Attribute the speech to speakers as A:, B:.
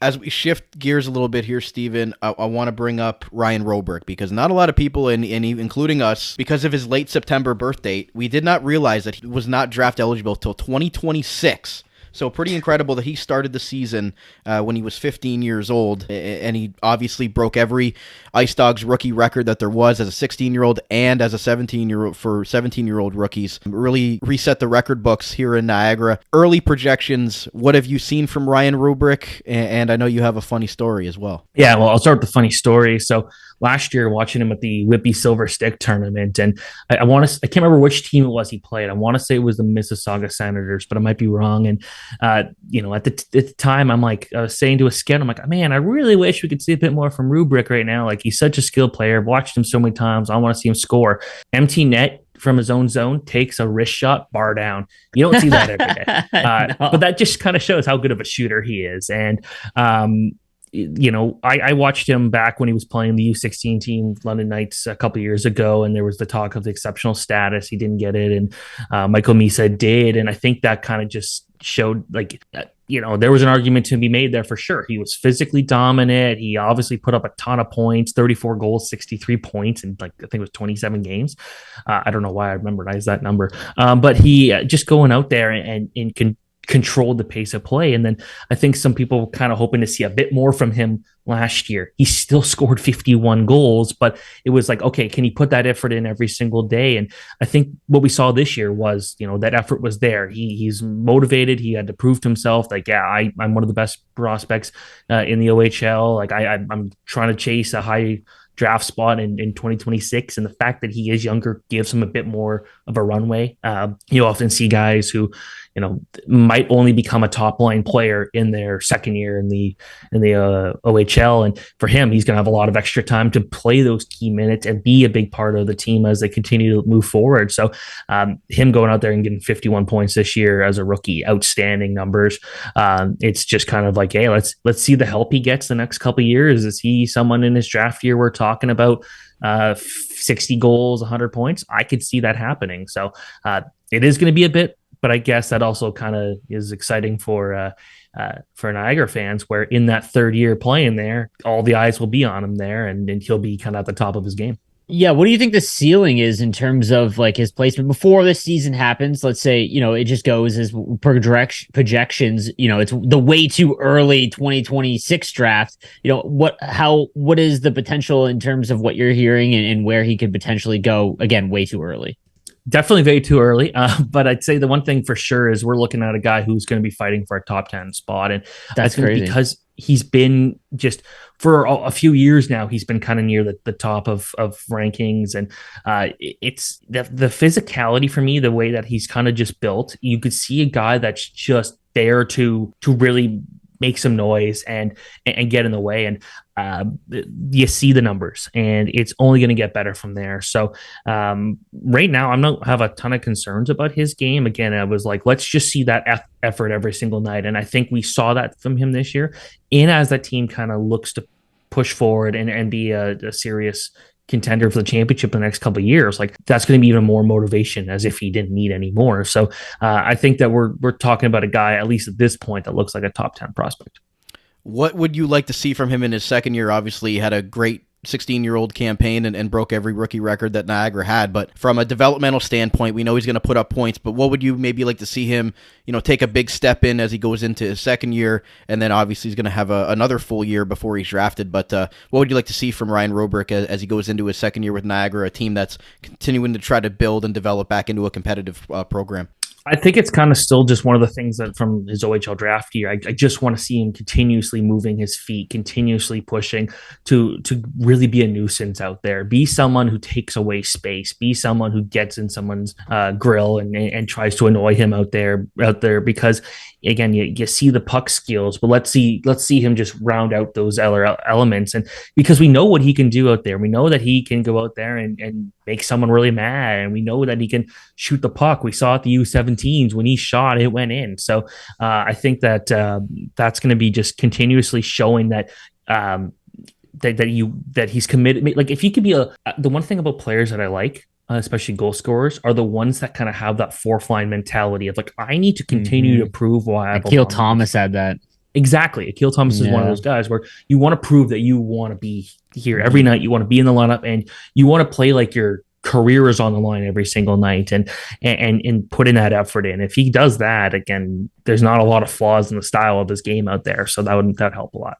A: As we shift gears a little bit here, Steven, I want to bring up Ryan Roobroeck because not a lot of people, and including us, because of his late September birth date, we did not realize that he was not draft eligible till 2026. So pretty incredible that he started the season when he was 15 years old, and he obviously broke every IceDogs rookie record that there was as a 16-year-old and as a 17-year-old for 17-year-old rookies. Really reset the record books here in Niagara. Early projections, what have you seen from Ryan Roobroeck? And I know you have a funny story as well.
B: Yeah, well, I'll start with the funny story. So last year, watching him at the Whippy Silver Stick tournament, and I can't remember which team it was he played. I want to say it was the Mississauga Senators, but I might be wrong. And at the time, I was saying to a scout, I'm like, man, I really wish we could see a bit more from Roobroeck right now. Like, he's such a skilled player. I've watched him so many times. I want to see him score. Empty net from his own zone, takes a wrist shot, bar down. You don't see that every day. No. But that just kind of shows how good of a shooter he is. And I watched him back when he was playing the U16 team, London Knights, a couple years ago, and there was the talk of the exceptional status. He didn't get it, and Michael Misa did, and I think that kind of just showed, there was an argument to be made there for sure. He was physically dominant. He obviously put up a ton of points, 34 goals, 63 points, and I think it was 27 games. I don't know why I memorized that number, but he just going out there and controlled the pace of play. And then I think some people were kind of hoping to see a bit more from him last year. He still scored 51 goals, but it was like, okay, can he put that effort in every single day? And I think what we saw this year was, that effort was there. He's motivated. He had to prove to himself, I'm one of the best prospects in the OHL. I'm trying to chase a high draft spot in 2026, and the fact that he is younger gives him a bit more of a runway. You often see guys who might only become a top line player in their second year in the OHL, and for him, he's going to have a lot of extra time to play those key minutes and be a big part of the team as they continue to move forward. So him going out there and getting 51 points this year as a rookie, outstanding numbers. It's just kind of like, hey, let's see the help he gets the next couple of years. Is he someone in his draft year we're talking about 60 goals, 100 points? I could see that happening. So it is going to be a bit, but I guess that also kind of is exciting for Niagara fans, where in that third year playing there, all the eyes will be on him there, and he'll be kind of at the top of his game.
C: Yeah, what do you think the ceiling is in terms of his placement before this season happens? Let's say, it just goes as projections, it's the way too early 2026 draft. What is the potential in terms of what you're hearing and where he could potentially go? Again, way too early.
B: Definitely way too early. But I'd say the one thing for sure is we're looking at a guy who's going to be fighting for a top 10 spot. And
C: that's crazy
B: because he's been just for a few years now, he's been kind of near the top of rankings. And it's the physicality for me, the way that he's kind of just built. You could see a guy that's just there to really make some noise and get in the way. And you see the numbers, and it's only going to get better from there. So right now, I don't have a ton of concerns about his game. Again, I was like, let's just see that effort every single night. And I think we saw that from him this year. And as that team kind of looks to push forward and be a serious contender for the championship in the next couple of years, that's going to be even more motivation, as if he didn't need any more. So I think that we're talking about a guy, at least at this point, that looks like a top 10 prospect.
A: What would you like to see from him in his second year? Obviously, he had a great 16-year-old campaign and broke every rookie record that Niagara had. But from a developmental standpoint, we know he's going to put up points. But what would you maybe like to see him, take a big step in as he goes into his second year? And then obviously he's going to have another full year before he's drafted. But what would you like to see from Ryan Roobroeck as he goes into his second year with Niagara, a team that's continuing to try to build and develop back into a competitive program?
B: I think it's kind of still just one of the things that from his OHL draft year, I just want to see him continuously moving his feet, continuously pushing to really be a nuisance out there, be someone who takes away space, be someone who gets in someone's grill and tries to annoy him out there, because again, you see the puck skills, but let's see him just round out those other elements. And because we know what he can do out there, we know that he can go out there and make someone really mad, and we know that he can shoot the puck. We saw at the U17s when he shot, it went in. So I think that that's going to be just continuously showing that that he's committed. Like, if he could be the one thing about players that I like, especially goal scorers, are the ones that kind of have that fourth line mentality of I need to continue to prove why I belong.
C: Akil Thomas had that.
B: Exactly. Akil Thomas is one of those guys where you want to prove that you want to be here every night. You want to be in the lineup, and you want to play like your career is on the line every single night, and put in that effort in. If he does that, again, there's not a lot of flaws in the style of his game out there, so that'd help a lot.